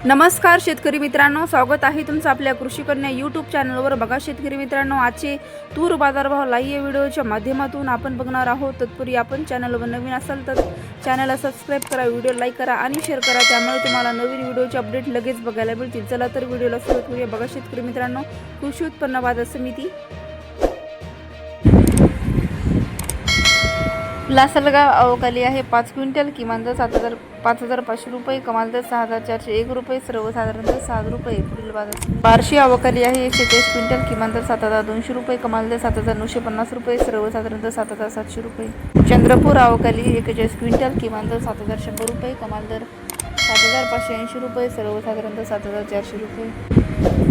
नमस्कार शेतकरी मित्रांनो, स्वागत आहे तुमचं आपल्या कृषी कन्या यूट्यूब चॅनलवर। बघा शेतकरी मित्रांनो, आजचे तूर बाजारभाव लाईव्ह व्हिडिओच्या माध्यमातून आपण बघणार आहोत। तत्पूर्वी आपण चॅनलवर नवीन असाल तर चॅनलला सबस्क्राईब करा, व्हिडिओ लाईक करा आणि शेअर करा, त्यामुळे तुम्हाला नवीन व्हिडिओचे अपडेट लगेच बघायला मिळतील। चला तर व्हिडिओला सुरुवात करूया। बघा शेतकरी मित्रांनो, कृषी उत्पन्न बाजार समिती लासलगाव अवकाली आहे 5 क्विंटल, किमान दर 5,500 रुपये, कमाल दर 6,401 रुपये, सर्वसाधारण दर 7 रुपये। पुढील बाजार बार्शी अवकाली आहे 143 क्विंटल, किमान दर 7,200 रुपये, कमाल दर 7,950 रुपये, सर्वसाधारण दर 7,700 रुपये। चंद्रपूर अवकाली 41 क्विंटल, किमान दर 7,100 रुपये, कमाल दर 7,580 रुपये, सर्वसाधारण दर 7,400 रुपये।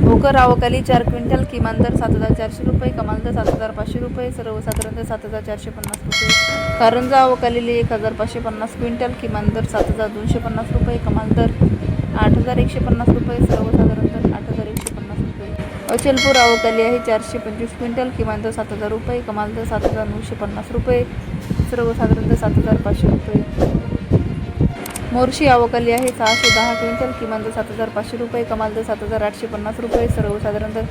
भोकर अवकाली 4 क्विंटल, किमान दर 7,400 रुपये, कमाल दर 7,500 रुपये, सर्वसाधारण दर 7,450 रुपये। कारंजा अवकाली 1,550 क्विंटल, किमान दर 7,250 रुपये, कमाल दर 8,150 रुपये, सर्वसाधारण दर 8,150 रुपये। अचलपूर अवकाली आहे 425 क्विंटल, किमान दर 7,000 रुपये, कमाल दर 7,950 रुपये, सर्वसाधारण दर 7,500 रुपये। मोर्शी अवकाली आहे 610 क्विंटल, किमान दर 7,500 रुपये, कमाल दर 7,850 रुपये, सर्वसाधारण दर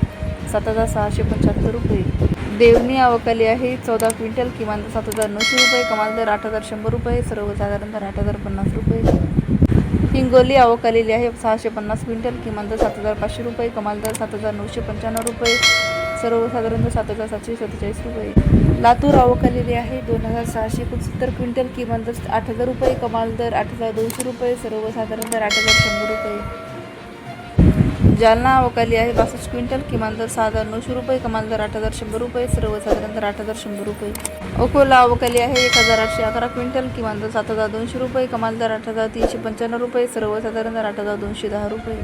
7,675 रुपये। देवणी अवकाली आहे 14 क्विंटल, किमान दर 7,900 रुपये, कमाल दर 8,100 रुपये, सर्वसाधारण दर 8,050 रुपये। हिंगोली अवकालेली आहे 650 क्विंटल, किमान दर 7,500 रुपये, कमाल दर 7,995 रुपये, सर्वसाधारण दर 7,747 रुपये। लातूर अवकालेली आहे 2,669 क्विंटल, किमान दर 8,000 रुपये, कमाल दर 8,200 रुपये, सर्वसाधारण दर 8,100 रुपये। जालना अवकाली आहे 62 क्विंटल, किमान दर 6,900 रुपये, कमाल दर 8,100 रुपये, सर्वसाधारण दर 8,100 रुपये। अकोला अवकाली आहे 1,811 क्विंटल, किमान दर 7,200 रुपये, कमाल दर 8,395 रुपये, सर्वसाधारण दर 8,210 रुपये।